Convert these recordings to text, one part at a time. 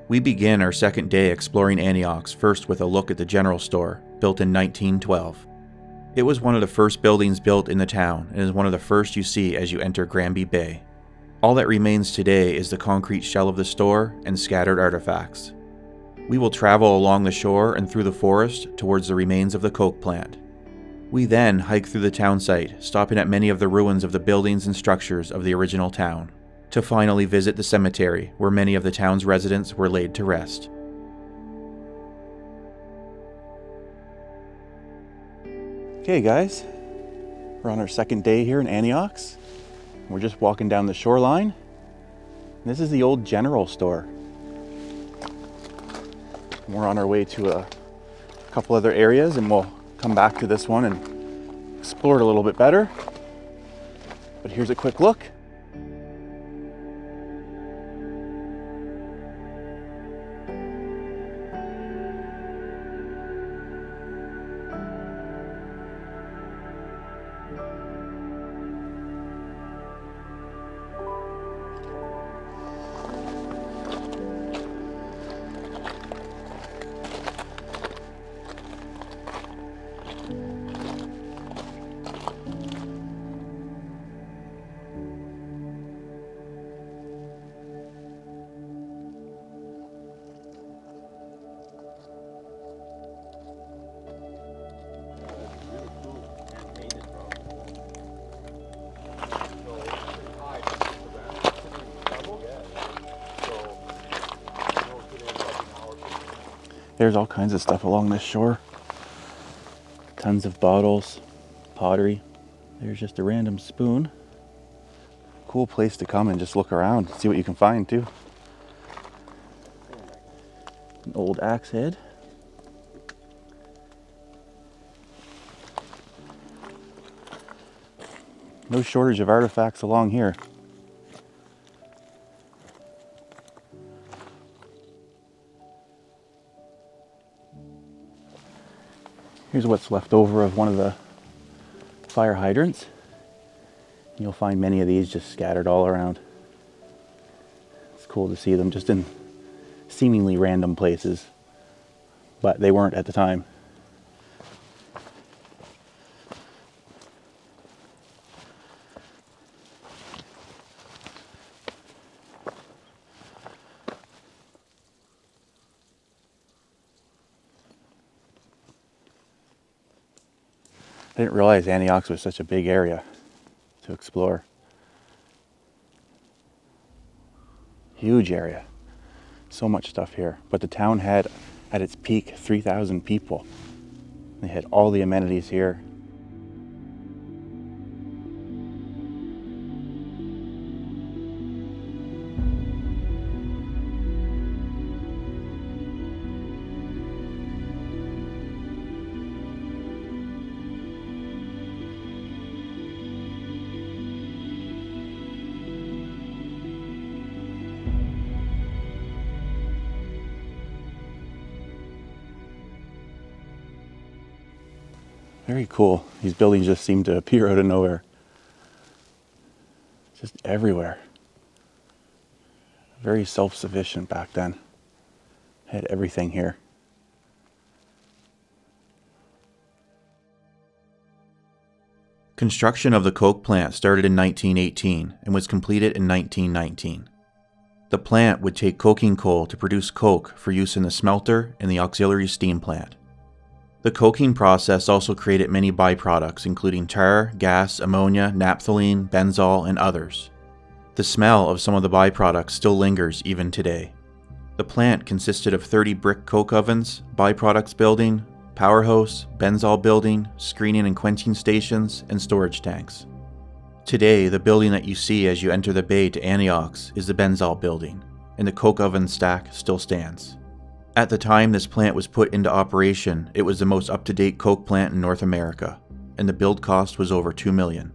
We begin our second day exploring Anyox first with a look at the general store, built in 1912. It was one of the first buildings built in the town and is one of the first you see as you enter Granby Bay. All that remains today is the concrete shell of the store and scattered artifacts. We will travel along the shore and through the forest towards the remains of the coke plant. We then hike through the townsite, stopping at many of the ruins of the buildings and structures of the original town, to finally visit the cemetery where many of the town's residents were laid to rest. Okay guys, we're on our second day here in Anyox. We're just walking down the shoreline. This is the old general store. We're on our way to a couple other areas and we'll come back to this one and explore it a little bit better. But here's a quick look. There's all kinds of stuff along this shore. Tons of bottles, pottery. There's just a random spoon. Cool place to come and just look around, see what you can find too. An old axe head. No shortage of artifacts along here. Here's what's left over of one of the fire hydrants. You'll find many of these just scattered all around. It's cool to see them just in seemingly random places, but they weren't at the time. I didn't realize Anyox was such a big area to explore. Huge area. So much stuff here. But the town had, at its peak, 3,000 people. They had all the amenities here. Very cool. These buildings just seem to appear out of nowhere. Just everywhere. Very self-sufficient back then. Had everything here. Construction of the coke plant started in 1918 and was completed in 1919. The plant would take coking coal to produce coke for use in the smelter and the auxiliary steam plant. The coking process also created many byproducts, including tar, gas, ammonia, naphthalene, benzol, and others. The smell of some of the byproducts still lingers even today. The plant consisted of 30 brick coke ovens, byproducts building, powerhouse, Benzol Building, screening and quenching stations, and storage tanks. Today, the building that you see as you enter the bay to Anyox is the Benzol Building, and the coke oven stack still stands. At the time this plant was put into operation, it was the most up-to-date coke plant in North America, and the build cost was over $2 million.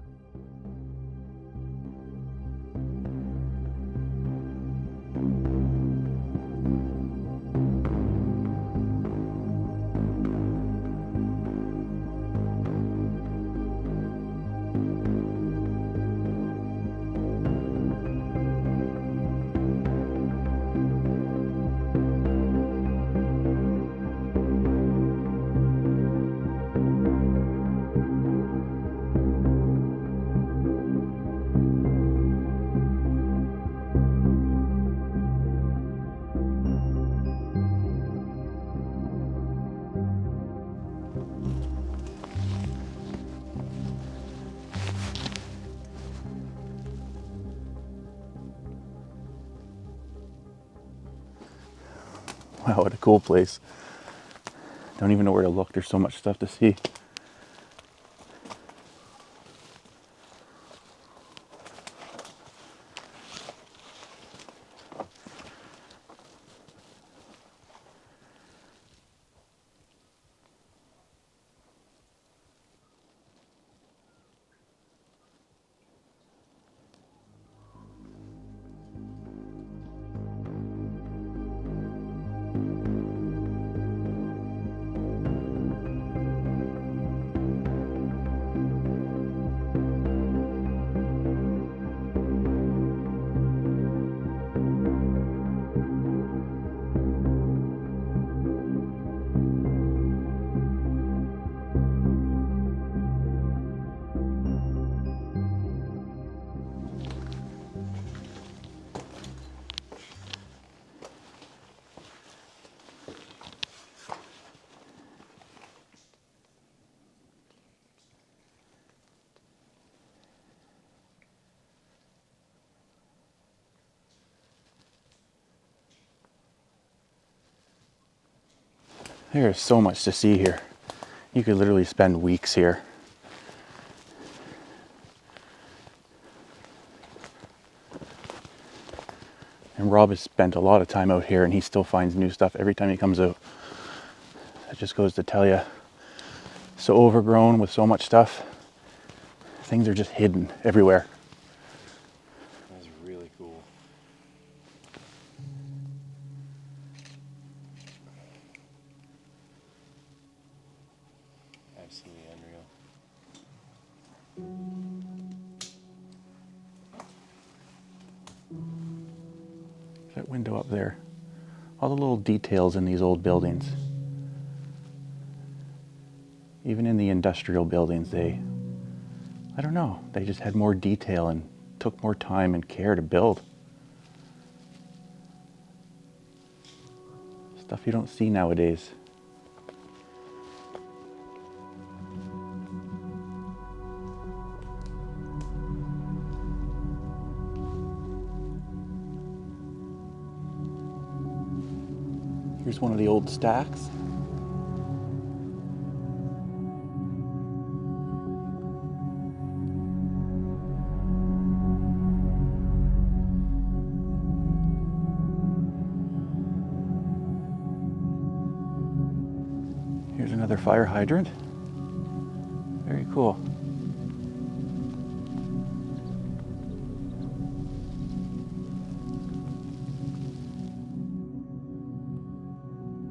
Wow, what a cool place. Don't even know where to look. There's so much stuff to see. There is so much to see here. You could literally spend weeks here. And Rob has spent a lot of time out here and he still finds new stuff every time he comes out. That just goes to tell you, so overgrown with so much stuff. Things are just hidden everywhere. That's really cool. Absolutely unreal. That window up there. All the little details in these old buildings. Even in the industrial buildings, I don't know, they just had more detail and took more time and care to build. Stuff you don't see nowadays. Here's one of the old stacks. Here's another fire hydrant. Very cool.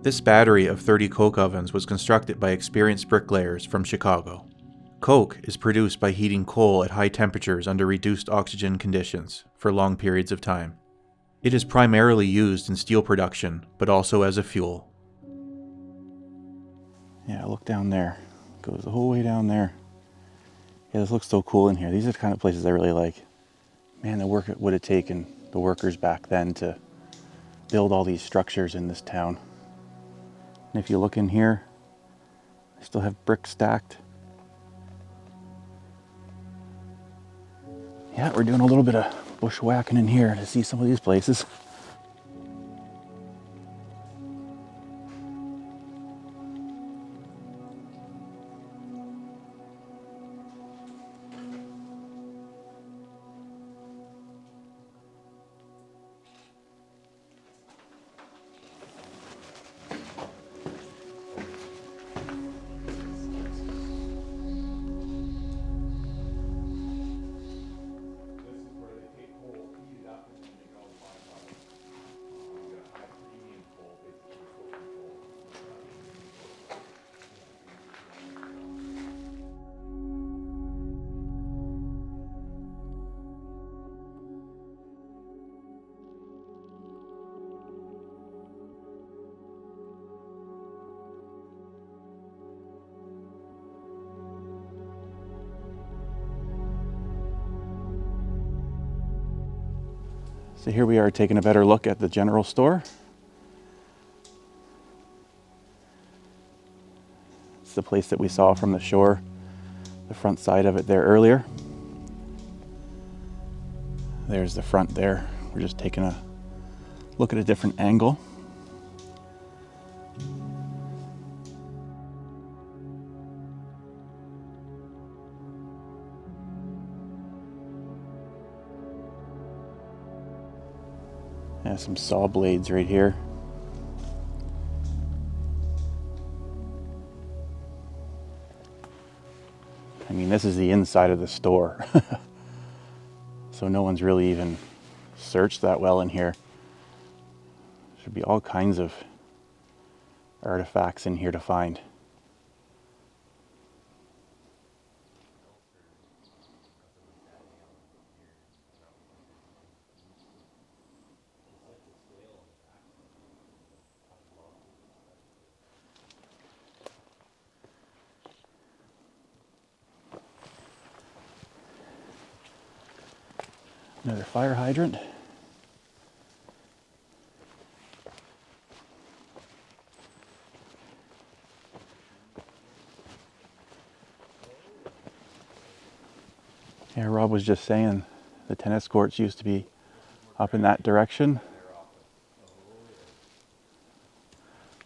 This battery of 30 coke ovens was constructed by experienced bricklayers from Chicago. Coke is produced by heating coal at high temperatures under reduced oxygen conditions for long periods of time. It is primarily used in steel production, but also as a fuel. Yeah, look down there. It goes the whole way down there. Yeah, this looks so cool in here. These are the kind of places I really like. Man, the work it would have taken the workers back then to build all these structures in this town. And if you look in here, they still have bricks stacked. Yeah, we're doing a little bit of bushwhacking in here to see some of these places. So here we are taking a better look at the general store. It's the place that we saw from the shore, the front side of it there earlier. There's the front there. We're just taking a look at a different angle. Yeah, some saw blades right here. I mean, this is the inside of the store. So no one's really even searched that well in here. Should be all kinds of artifacts in here to find. Another fire hydrant. Yeah, Rob was just saying the tennis courts used to be up in that direction.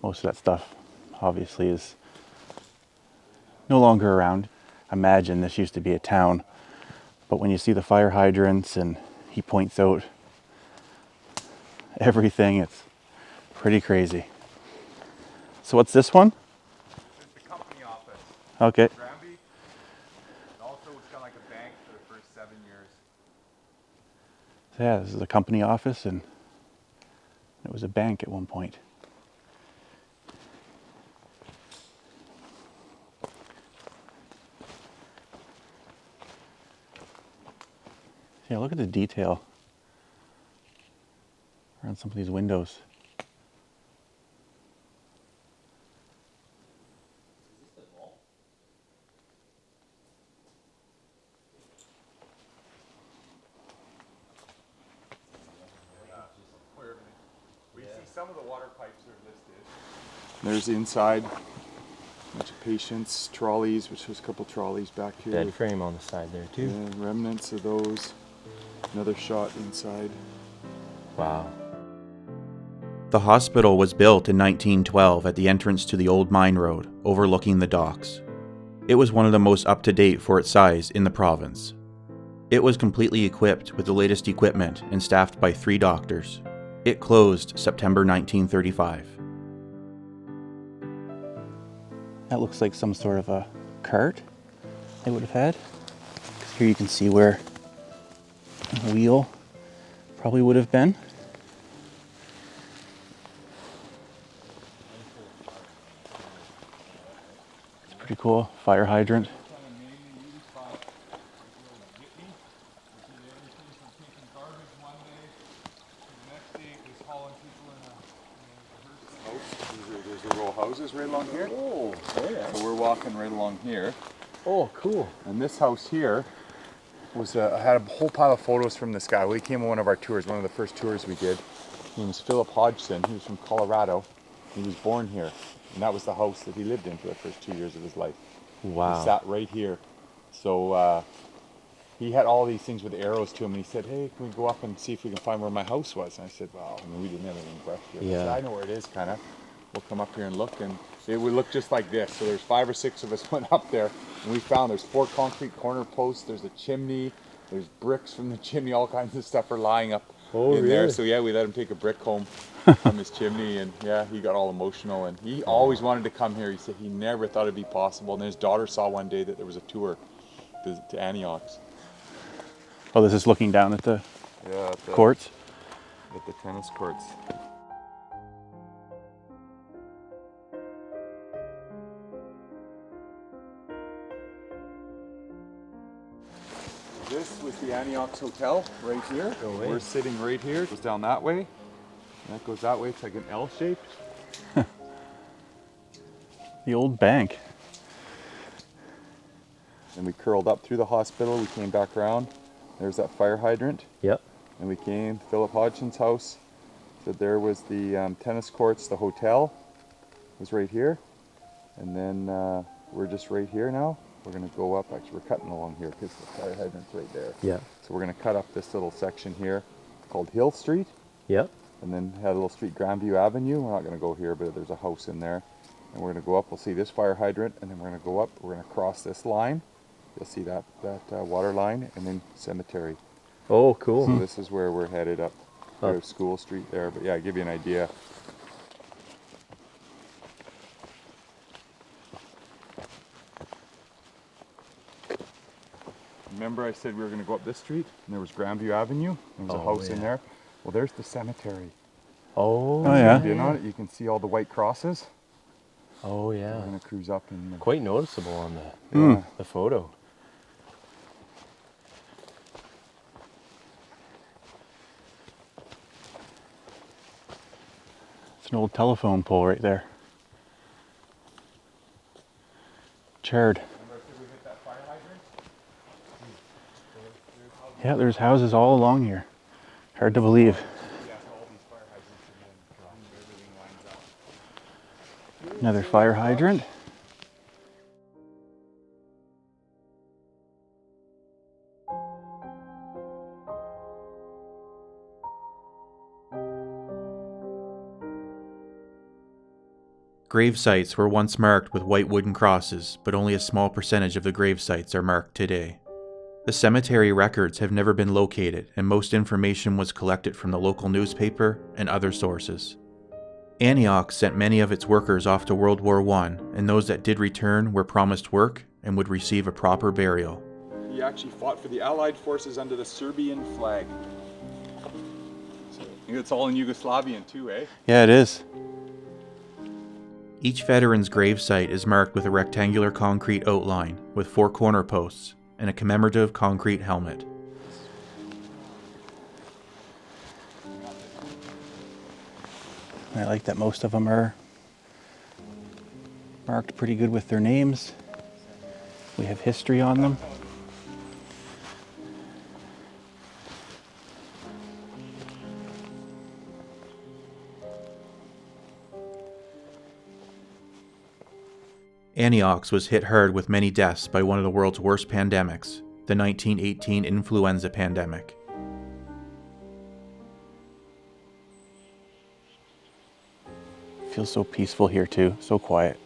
Most of that stuff obviously is no longer around. Imagine this used to be a town, but when you see the fire hydrants and he points out everything, it's pretty crazy. So what's this one? It's the company office. Okay. Granby. And also it's kind of like a bank for the first 7 years. So yeah, this is a company office and it was a bank at one point. Yeah, look at the detail around some of these windows. We see some of the water pipes are listed. There's inside, a bunch of patients, trolleys, which there's a couple trolleys back here. Bed frame on the side there too. Yeah, remnants of those. Another shot inside. Wow. The hospital was built in 1912 at the entrance to the old mine road, overlooking the docks. It was one of the most up-to-date for its size in the province. It was completely equipped with the latest equipment and staffed by 3 doctors. It closed September 1935. That looks like some sort of a cart they would have had. 'Cause here you can see where the wheel probably would have been. It's pretty cool. Fire hydrant. There's the row of houses right along here. Oh, yeah. So we're walking right along here. Oh, cool. And this house here was, I had a whole pile of photos from this guy. Well, he came on one of our tours, one of the first tours we did. His name was Philip Hodgson. He was from Colorado. He was born here. And that was the house that he lived in for the first 2 years of his life. Wow. He sat right here. So he had all these things with arrows to him. And he said, hey, can we go up and see if we can find where my house was? And I said, well, I mean, we didn't have anything brush here. Yeah. I said, I know where it is, kind of. We'll come up here and look. And it would look just like this. So there's 5 or 6 of us went up there. And we found there's 4 concrete corner posts. There's a chimney. There's bricks from the chimney. All kinds of stuff are lying up in there. So yeah, we let him take a brick home from his chimney. And yeah, he got all emotional. And he always wanted to come here. He said he never thought it'd be possible. And his daughter saw one day that there was a tour to Anyox. Oh, this is looking down at the courts? At the tennis courts. This was the Anyox Hotel right here. We're sitting right here. It goes down that way. And that goes that way. It's like an L shape. The old bank. And we curled up through the hospital. We came back around. There's that fire hydrant. Yep. And we came to Philip Hodgson's house. So there was the tennis courts. The hotel was right here. And then we're just right here now. We're going to go up. Actually, we're cutting along here because the fire hydrant's right there. Yeah. So we're going to cut up this little section here called Hill Street. Yep. And then had a little street, Grandview Avenue. We're not going to go here, but there's a house in there. And we're going to go up. We'll see this fire hydrant. And then we're going to go up. We're going to cross this line. You'll see that water line. And then cemetery. Oh, cool. So this is where we're headed up. There's School Street there, but yeah, give you an idea. Remember I said we were going to go up this street and there was Grandview Avenue? There was a house in there. Well, there's the cemetery. Oh, yeah. In on it, you can see all the white crosses. Oh, yeah. We're going to cruise up and Quite noticeable on the photo. It's an old telephone pole right there. Charred. Yeah, there's houses all along here. Hard to believe. Another fire hydrant. Grave sites were once marked with white wooden crosses, but only a small percentage of the grave sites are marked today. The cemetery records have never been located, and most information was collected from the local newspaper and other sources. Anyox sent many of its workers off to World War I, and those that did return were promised work and would receive a proper burial. he actually fought for the Allied forces under the Serbian flag. So, I think it's all in Yugoslavian too, eh? Yeah, it is. Each veteran's grave site is marked with a rectangular concrete outline with 4 corner posts and a commemorative concrete helmet. I like that most of them are marked pretty good with their names. We have history on them. Anyox was hit hard with many deaths by one of the world's worst pandemics, the 1918 influenza pandemic. Feels so peaceful here too, so quiet.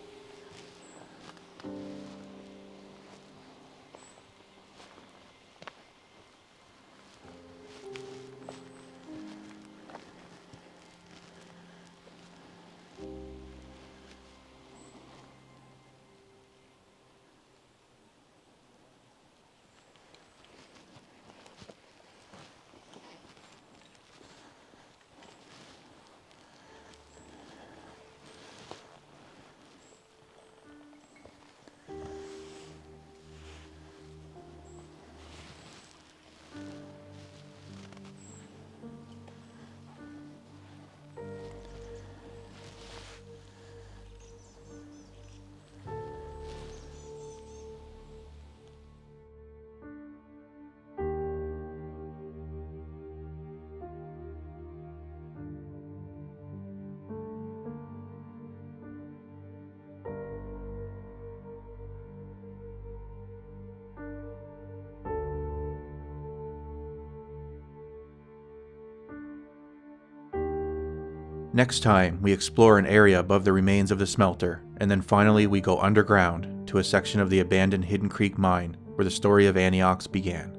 Next time, we explore an area above the remains of the smelter, and then finally we go underground to a section of the abandoned Hidden Creek mine where the story of Anyox began.